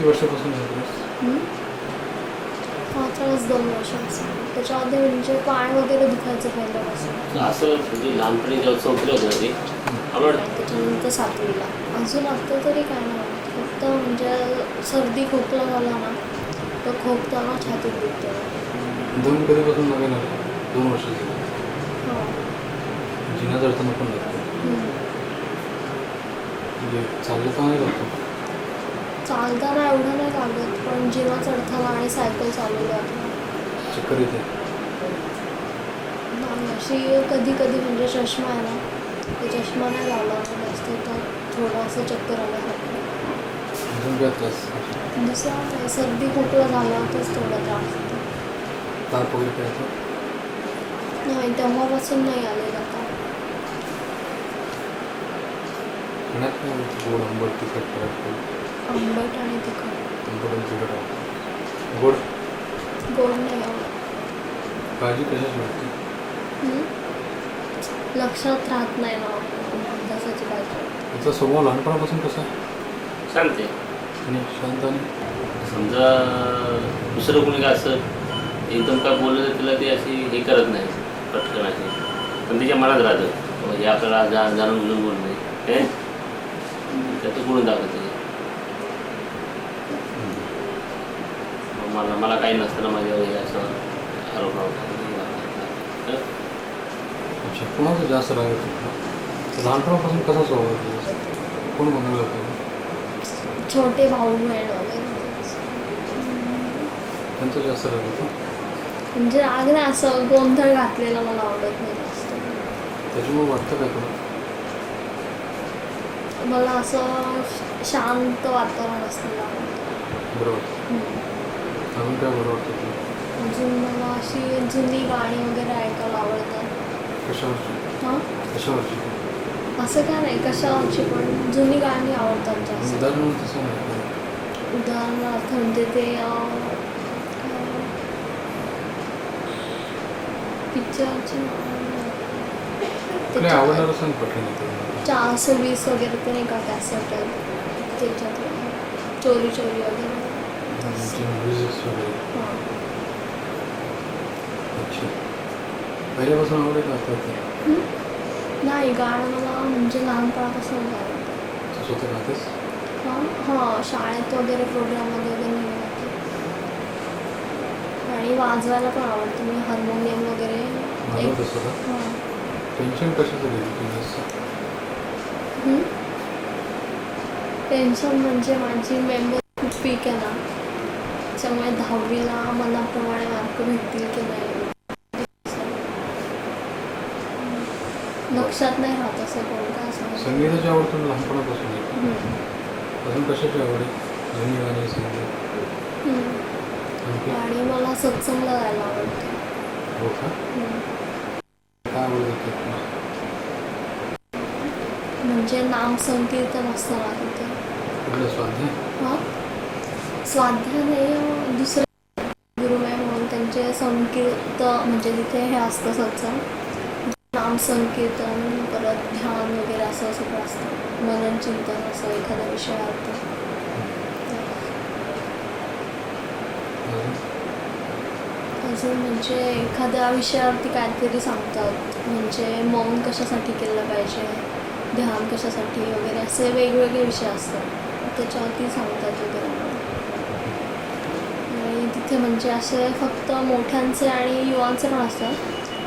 किती वर्षापासून आहे त्रास? हा त्रास 2 वर्षांचा. त्याच्या आधी म्हणजे पाय वगैरे दुखायचं पहिल्यापासून. असं म्हणजे लहानपणी जेव्हा चौथीला होतं ना ते आवड त्याच्यानंतर 7वीला. अजून आता तरी काय नाही होत. फक्त म्हणजे सर्दी खोकला झाला ना तर खोकताना छातीत दुखतं. दोन कधीपासून नवीन आलं? 2 वर्ष झाली. हो. जिना चढताना पण लागतं. म्हणजे चाललं तर नाही लागतं. चालताना एवढं नाही लागत पण जिना चढताना आणि सायकल चालवल्यावर चक्कर येते. नाही अशी कधी कधी म्हणजे चष्मा आहे ना ते चष्मा नाही लावला जास्त तर थोडंसं चक्कर आल्यासारखं. अजून काय त्रास? दुसरा काय सर्दी खोकला झाला तरच थोडा त्रास होतो. ताप वगैरे काय येतो? नाही तेव्हापासून नाही आलेला का. खाण्यात काय होतं? गोड, आंबट, तिखट, करायचं आंबट आणि तिखट. तुमच्याकडून तिखट आहे. गोड गोड नाही आवडत. काळजी कशाची वाटते? लक्षात राहत नाही ना अभ्यासाची काळजी. त्याचा स्वभाव लहानपणापासून कसा आहे? शांत आहे. आणि शांत आणि समजा दुसरं कोणी काय असं एकदम काय बोललं तर तिला ती अशी हे करत नाही पटकन अशी, पण तिच्या मनात राहतं हे आपल्याला जाणून बुजून बोलू नये हे त्याचं बोलून दाखवते. मला काही नसताना माझ्यावर हे असं आरोप नव्हता. अच्छा, कोणाचं जास्त राग येतो? लहानपणापासून कसा स्वभाव आहे? कोण बनवलं पाहिजे? छोटे भाऊ बहीण वगैरे त्यांचं जास्त राग येतो. म्हणजे राग नाही असं गोंधळ घातलेला मला आवडत नाही जास्त. त्याच्यामुळे वाटतं काय तुला? मला असं शांत वातावरण असलेलं आवडतं. बरोबर. अजून काय बरं वाटतं तुला? अजून मला अशी जुनी गाणी वगैरे ऐकायला आवडतात. कशावरची? हां कशावरची? असं काय नाही कशावरची पण जुनी गाणी आवडतात जास्त. उदाहरण तसं नाही. उदाहरणार्थ म्हणजे ते पिक्चरचे आपल्या आवडणारं सांग पटकन येतं. 420 वगैरे ते नाही का कॅसेट आहे त्याच्यात चोरी चोरी वगैरे. म्युझिक्स वगैरे. हां अच्छा, पहिल्यापासून आवडत आता? नाही गाणं मला म्हणजे लहानपणापासून आवडतं. तू स्वतः गातेस? हां शाळेत वगैरे प्रोग्राममध्ये वगैरे नेहमी गाते. आणि वाजवायला पण आवडतं. मी हार्मोनियम वगैरे वाजवत असतो का? हां. टेन्शन कशाचं घेते तुम्ही असं? टेन्शन म्हणजे माझी मेमरी खूप वीक आहे ना त्यामुळे 10वीला मनाप्रमाणे मार्क भेटतील की नाही लक्षात नाही राहत असं कोण काय सांग. संगीताची आवड तुला लहानपणापासून आहे? अजून कशाची आवड आहे? जुनी गाणी, संगीत आणखी? आणि मला सत्संगला जायला आवडतं. हो का? काय आवडतं ते? म्हणजे नाम संकीर्तन असतं ना तिथे. कुठलं स्वाध्याय? हां स्वाध्याय नाही दुसरे गुरुमय म्हणून त्यांचे संकीर्त म्हणजे तिथे हे असतं सत्संग नाम संकीर्तन परत ध्यान वगैरे असं सगळं असतं. मनन चिंतन असं एखाद्या विषयार्थ. अजून म्हणजे एखाद्या विषयावरती काहीतरी सांगतात म्हणजे मौन कशासाठी केलं पाहिजे ध्यान कशासाठी वगैरे असे वेगवेगळे विषय असतात त्याच्यावरती सांगतात वगैरे. आणि तिथे म्हणजे असे फक्त मोठ्यांचे आणि युवांचे पण असतात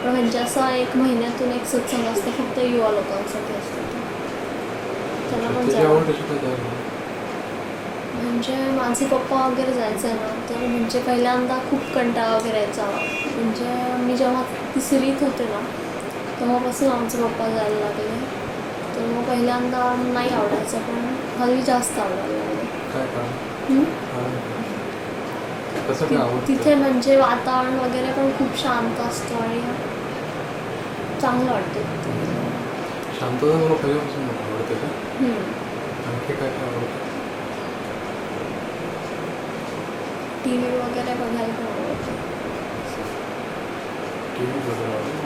पण म्हणजे असं 1 महिन्यातून एक सत्संग असतं फक्त युवा लोकांसाठी असतं. त्याला पण जायचं. म्हणजे माझे पप्पा वगैरे जायचं आहे ना तर म्हणजे पहिल्यांदा खूप कंटाळा वगैरे यायचा. म्हणजे मी जेव्हा 3रीत होते ना तेव्हापासून आमचे पप्पा जायला लागले तर मग पहिल्यांदा नाही आवडायचं पण हल्ली जास्त आवडायला लागले. तिथे म्हणजे वातावरण वगैरे पण खूप शांत असतं आणि चांगलं वाटतं. शांतता मला पहिल्यापासून आवडते का? आणखी काय काय आवडतं? TV वगैरे बघायला पण आवडतं. TV बघायला आवडतं.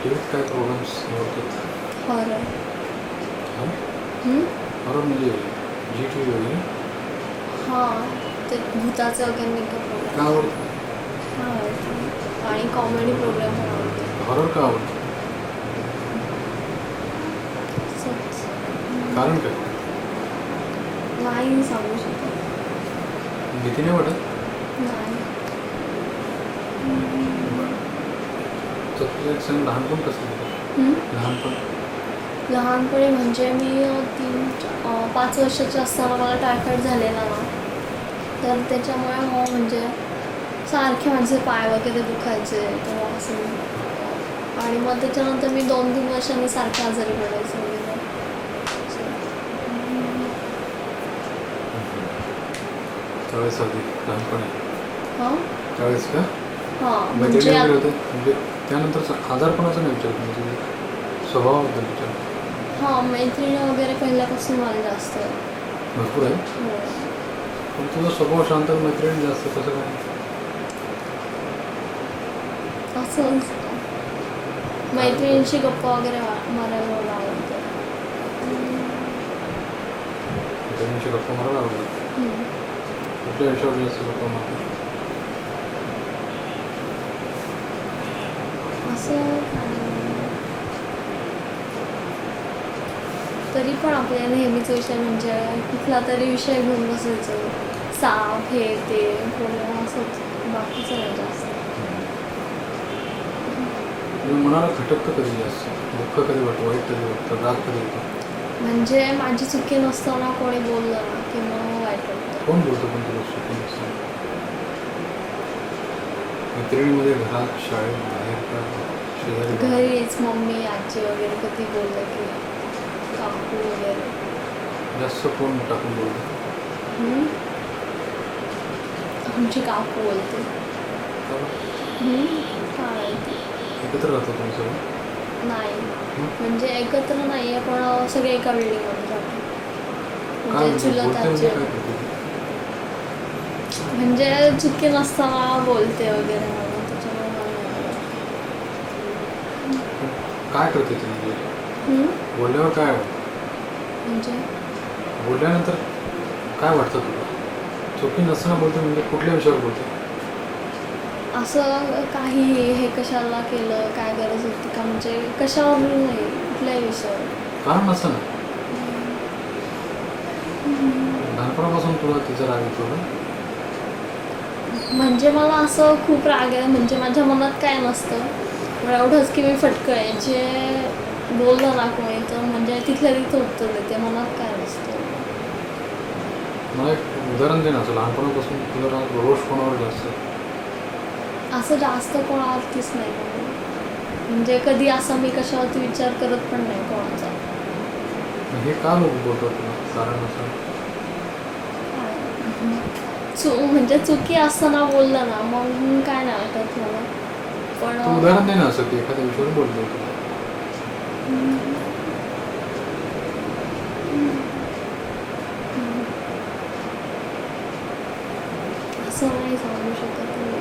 टीव्हीत काय प्रोग्राम्स आवडतात? हॉरर. हॉरर म्हणजे जी टी व्ही वगैरे हां, ते भूताचे वगैरे नाही का का प्रोग्राम आवडतं? आवडते आणि कॉमेडी प्रोग्राम पण आवडते. हॉरर का आवडतं? असंच कारण काय? नाही सांगू शकत. भीती नाही वाटत? नाही. तर तुझं एक सांग, लहानपण कसं होतं? हं? लहानपण लहानपणी म्हणजे मी 5 वर्षाची असताना मला टायफॉईड झालेला ना, तर त्याच्यामुळे म्हणजे सारखे माझे पाय वगैरे दुखायचे तेव्हा असं. आणि मग त्याच्यानंतर मी 2-3 वर्षांनी सारखे आजारी पडायचे वगैरे असं. त्यावेळेस आधी लहानपणी हां त्यावेळेस का हां मैत्रिणी म्हणजे वगैरे होते म्हणजे त्यानंतर आजारपणाचं नाही विचारत म्हणजे स्वभावाबद्दल विचार हां मैत्रिणी वगैरे पहिल्यापासून मला जास्त आहे. भरपूर आहे. हो. पण तुझा स्वभाव शांत आणि मैत्रिणी जास्त कसं काय? असंच मैत्रिणींशी गप्पा वगैरे मारायला मला आवडतं. मैत्रिणींशी गप्पा मारायला आवडतात. हं. कुठल्या विषयावर जास्त गप्पा मारतात? असं काही तरी पण आपल्या नेहमीचा विषय म्हणजे कुठला तरी विषय घेऊन बसायचं. साप हे ते बोलणं असंच, बाकीचं नाही जास्त. म्हणजे मनाला खटकतं कधी जास्त, दुःख कधी वाटतं, वाईट कधी वाटतं, राग कधी येतो? म्हणजे माझी चुकी नसताना कोणी बोललं ना की मग वाईट वाटतं. कोण बोलतो पण तुला चुकी नसतं? मैत्रिणीमध्ये, घरात, शाळेत, बाहेर का शेजारी? घरीच मम्मी आजी वगैरे कधी बोललं की काकू वगैरे. जास्त कोण टाकून बोलतो? हं? आमची काकू बोलते. काय माहिती. एकत्र राहतो तुम्ही सगळं? नाही म्हणजे एकत्र नाही आहे पण सगळे एका बिल्डिंगमध्ये राहतो. काय म्हणजे म्हणजे चुलत बोलते आजी म्हणजे काय करते ती? म्हणजे चुकी नसताना बोलते वगैरे म्हणून त्याच्यामुळे मला नाही आवडत. काय करते ती म्हणजे? हं? बोलल्यावर काय म्हणजे बोलल्यानंतर काय वाटतं तुला? चुकी नसताना बोलते म्हणजे कुठल्या विषयावर बोलते? असं काही हे कशाला केलं, काय गरज होती का, म्हणजे कशावरून नाही, कुठल्याही विषयावर. कारण असं ना लहानपणापासून तुला तिचा राग येतो का? म्हणजे मला असं खूप राग आहे, म्हणजे माझ्या मनात काय नसतं, पण एवढंच की मी फटकं आहे, जे बोललं ना कोणी तर म्हणजे तिथल्या तिथं उत्तर देते, मनात काय नसतं. मला एक उदाहरण दे ना, असं लहानपणापासून तुला राग रोष कोणावर जास्त आहे? असं जास्त कोणावरतीच नाही म्हणून. म्हणजे कधी असं मी कशावरती विचार करत पण नाही कोणाचा. हे का लोक बोलतात तुला? कारण असं म्हणजे चुकी असताना बोललं ना मग काय नाही वाटत मला. पण तू उदाहरण दे ना, असं की एखाद्या विषयावर बोलतो तुला. असं नाही सांगू शकत मी.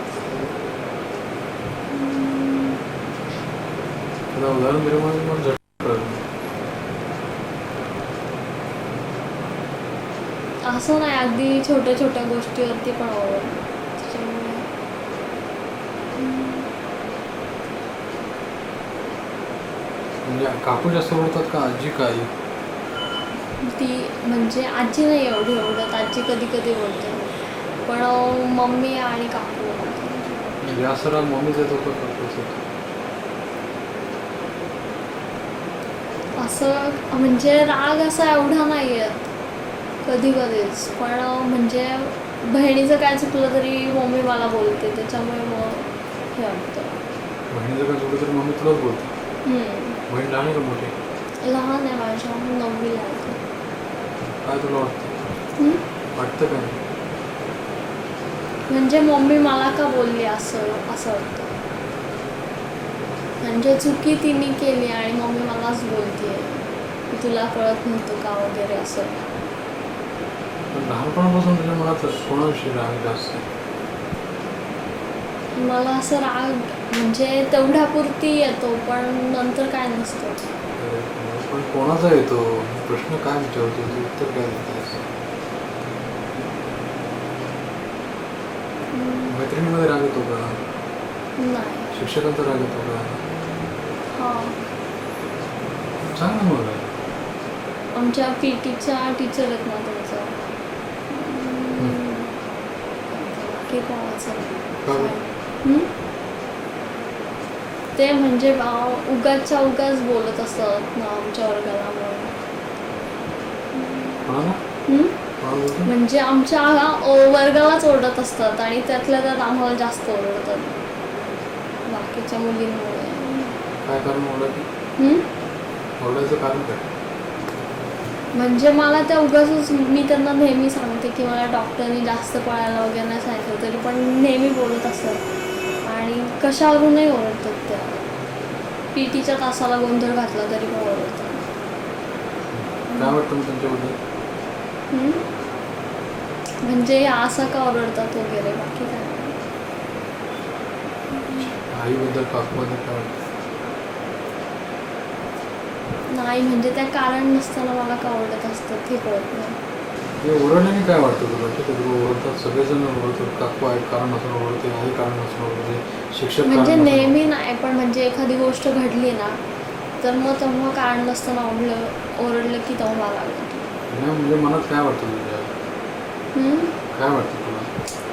तुला उदाहरण दिलं म्हणून मला झटकन कळलं. असं नाही, अगदी छोट्या छोट्या गोष्टीवरती पण आवडतं त्याच्यामुळे. म्हणजे काकू जास्त बोलतात का आजी का आई? ती म्हणजे आजी नाही एवढी आवडत, आजी कधी कधी बोलते, पण मम्मी आणि काकू बोलते. म्हणजे असं राग मम्मीच येतो का काकूचा? असं म्हणजे राग असा एवढा नाही येत कधी कधीच, पण म्हणजे बहिणीचं काय चुकलं तरी मम्मी मला बोलते, त्याच्यामुळे मग हे वाटतं. बहिणीचं काय चुकलं तरी मम्मी तुलाच बोलते? बहीण लहान आहे का मोठी? लहान आहे माझ्या, 9वीला आहे ती. काय तुला वाटतं? वाटतं काय? म्हणजे मम्मी मला का बोलली असं वाटतं. म्हणजे चुकी तिने केली आणि मम्मी मलाच बोलते की तुला कळत नव्हतं का वगैरे असं. पण लहानपणापासून तुझ्या मनात कोणाविषयी राग जास्त आहे? मला असं राग म्हणजे तेवढ्यापुरती येतो, पण नंतर काय नसतं. पण कोणाचा येतो? प्रश्न काय विचारतो? उत्तर काय देते? शिक्षकांचा राग येतो का? हां, सांग ना मला. आमच्या पीटीच्या टीचर आहेत ना त्यांचं. की कोणाचं का बरं? हं? ते म्हणजे उगाचच्या उगाच बोलत असतात ना आमच्या वर्गाला म्हणून. कोणाला? हं? कोणाला बोलतो? म्हणजे आमच्या वर्गालाच ओरडत असतात आणि त्यातल्या त्यात आम्हाला जास्त ओरडतात बाकीच्या मुलींमुळे. काय कारण ओरडायचं? हं? ओरडायचं कारण काय? म्हणजे मला त्या उगाचच मी त्यांना नेहमी सांगते की मला डॉक्टरनी जास्त पळायला वगैरे नाही सांगितलं तरी पण नेहमी बोलत असतात आणि कशावरूनही ओरडतात त्या. पीटीच्या तासाला गोंधळ घातला तरी पण ओरडतात. काय वाटतं मग त्यांच्याबद्दल? हं? म्हणजे असं का ओरडतात वगैरे बाकी काय नाही. आईबद्दल काकूबद्दल काय वाटतं? नाही म्हणजे त्या कारण नसताना मला का ओरडत असतात हे कळत नाही. हे ओरडल्याने काय वाटतं तुला? की तुला ओरडतात, सगळेजण ओरडतात, काकू आहे कारण नसून ओरडते, आई कारण नसून ओरडते, शिक्षक कारण म्हणजे नसून नेहमी नाही पण म्हणजे एखादी गोष्ट घडली ना तर मग तेव्हा कारण नसताना ओरडलं की तेव्हा मला लागतं. नाही म्हणजे मनात काय वाटतं तुझ्या? हं? काय वाटतं तुला?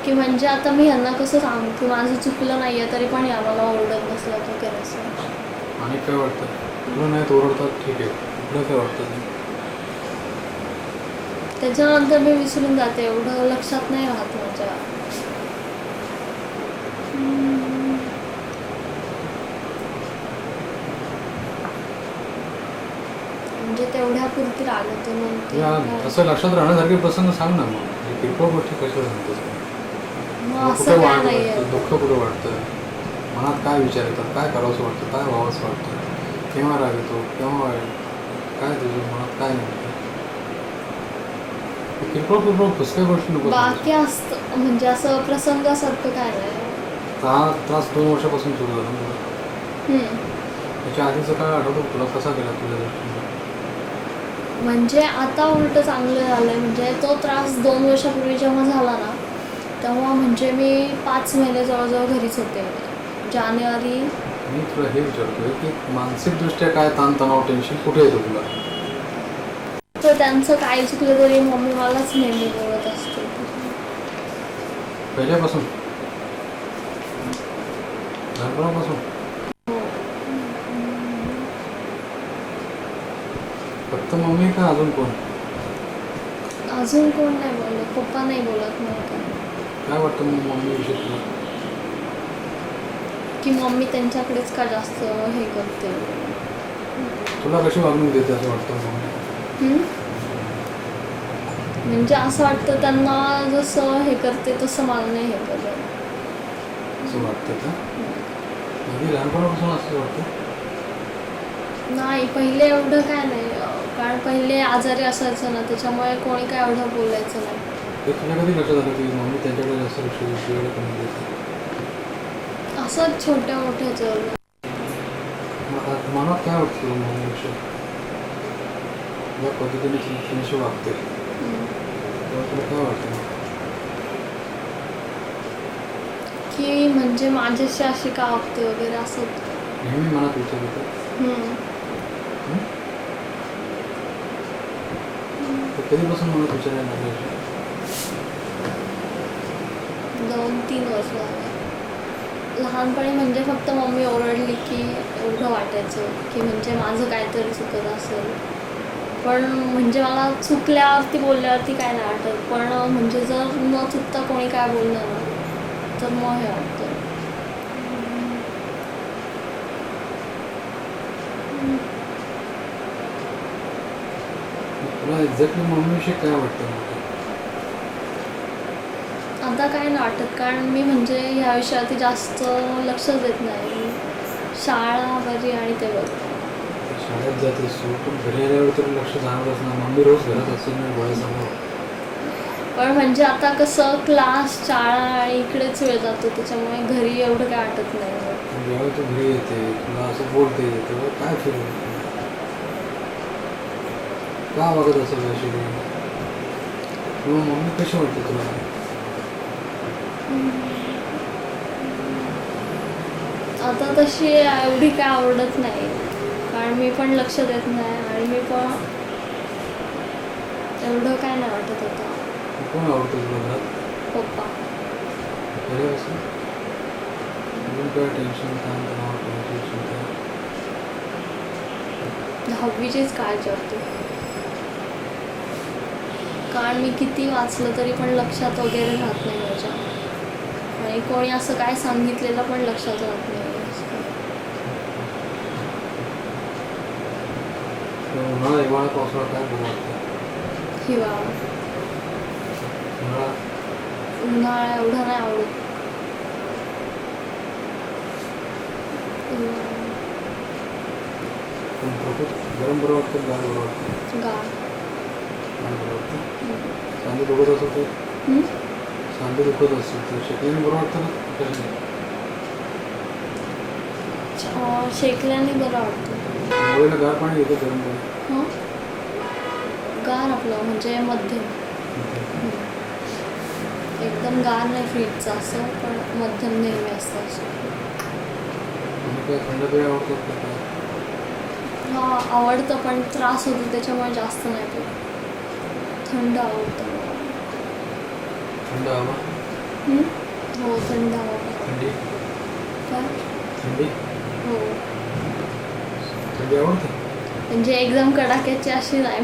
की म्हणजे आता मी ह्यांना कसं सांगू की माझं चुकलं नाही आहे तरी पण या मला ओरडत नसलं तर काय असं. आणि काय वाटतं? तुला नाही ओरडतात ठीक आहे, तुला काय वाटतं? त्याच्यानंतर मी विसरून जाते एवढं लक्षात नाही राहत माझ्या. म्हणजे तेवढ्यापुरती रागवते म्हणते या काय. असं लक्षात राहण्यासारखे प्रसंग सांग ना मग. हे किरकोळ गोष्टी कशा सांगतोस? मग कुठं असं काय नाही वाटतं, आहे. दुःख कुठं वाटतं, मनात काय विचार येतात, काय करावंसं वाटतं, काय व्हावंसं वाटतं, केव्हा राग येतो, केव्हा काय तुझं मनात काय नाही? किरकोळ पुस्तक गोष्टी नको बाकी असतं म्हणजे असं प्रसंगासारखं काय नाही. हा त्रास 2 वर्षापासून सुरू झाला ना. हं. त्याच्या आधीचं काय आठवतं तुला? कसा गेला तुझ्या दृष्टीने? म्हणजे आता उलट चांगलं झालं आहे. म्हणजे तो त्रास 2 वर्षापूर्वी जेव्हा झाला ना तेव्हा म्हणजे मी 5 महिने जवळजवळ घरीच होते. जानेवारी. मी तुला हे विचारतोय की मानसिकदृष्ट्या काय ताणतणाव, टेन्शन कुठे येतं तुला? तर त्यांचं काय चुकलं तरी मम्मी मलाच नेहमी बोलत असते. पहिल्यापासून? लहानपणापासून? हो. फक्त मम्मी का अजून कोण? अजून कोण नाही बोलत. पप्पा नाही बोलत नाही काय. काय वाटतं मग मम्मीविषयी तुला? की मम्मी त्यांच्याकडेच का जास्त हे करते. तुला कशी वागणूक देते असं वाटतं मम्मी? हं? म्हणजे असं वाटतं त्यांना जसं हे करते तसं मला नाही हे करत. असं वाटतं का? आधी लहानपणापासून असं वाटतं? नाही पहिले एवढं काय नाही कारण पहिले आजारी असायचं ना त्याच्यामुळे कोणी काय एवढं बोलायचं नाही. ते तुला कधी लक्षात आलं की मम्मी त्यांच्याकडे जास्त लक्ष तुझ्याकडे कमी देते? असंच छोट्या मोठ्याचं. मग मनात काय वाटतं तुला मम्मीविषयी? ज्या पद्धतीने तुझ्याशी वागते तेव्हा तुला काय वाटतं? की म्हणजे माझ्याशी अशी का वागते वगैरे असं. नेहमी मनात विचार येतात. कधीपासून मनात विचारायला लागले? 2-3 वर्ष झाले. लहानपणी म्हणजे फक्त मम्मी ओरडली की एवढं वाटायचं की म्हणजे माझं काहीतरी चुकत असेल. पण म्हणजे मला चुकल्यावरती बोलल्यावरती काय नाही वाटत पण म्हणजे जर न चुकता कोणी काय बोललं ना तर मग हे वाटतं. तुला एक्झॅक्टली मम्मीविषयी काय वाटतं? आता काय नाही वाटत कारण मी म्हणजे ह्या विषयावरती जास्त लक्षच देत नाही. शाळा बरी आणि ते बरं. शाळेत जात असतो पण घरी आल्यावर तरी लक्ष जाणवत ना. मम्मी रोज घरात असते ना डोळ्यासमोर. पण म्हणजे आता कसं क्लास शाळा आणि इकडेच वेळ जातो त्याच्यामुळे घरी एवढं काय वाटत नाही. जेव्हा तू घरी येते तुला असं बोलते तेव्हा काय फील होतं? का वागत असेल अशी किंवा मम्मी कशी वाटते तुला? आता तशी एवढी काय आवडत नाही, कारण मी पण लक्ष देत नाही आणि मी पण एवढं काय नाही वाटत आता. कोण आवडतं तुला घरात? पप्पा. अरे असं अजून काय टेन्शन ताण तणाव टेन्शन काय? 10वीचीच काळजी वाटते, कारण मी किती वाचलं तरी पण लक्षात वगैरे राहत नाही माझ्या, आणि कोणी असं काय सांगितलेलं पण लक्षात राहत नाही. उन्हाळा हिवाळा पावसाळा काय बरं वाटतं? हिवाळा. उन्हाळा उन्हाळा एवढा नाही आवडत. हिवाळा. पण प्रकृत गरम बरं वाटतं गार बरं वाटतं? गार. गार बरं वाटतं. सांधे दुखत असेल तर सांधे दुखत असेल तर शेकल्याने बरं वाटतं ना कशाने? शेकल्याने बरं वाटतं. मुलीला गार पाणी येतं गरम पाणी? हां, गार आपलं म्हणजे मध्यम, एकदम गार नाही फ्रीजचं असं, पण मध्यम नेहमी असतं असं. आणि काय थंड पेय आवडतात का काय? हा आवडतं, पण त्रास होतो त्याच्यामुळे जास्त नाही पीत. थंड आवडतं मला. थंड हवा? हो, थंड हवा. थंडी? काय? थंडी? हो, थंडी आवडते? म्हणजे एकदम कडाक्याची अशी नाही,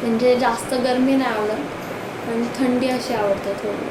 म्हणजे जास्त गरमी नाही आवडत, पण थंडी अशी आवडते थोडी.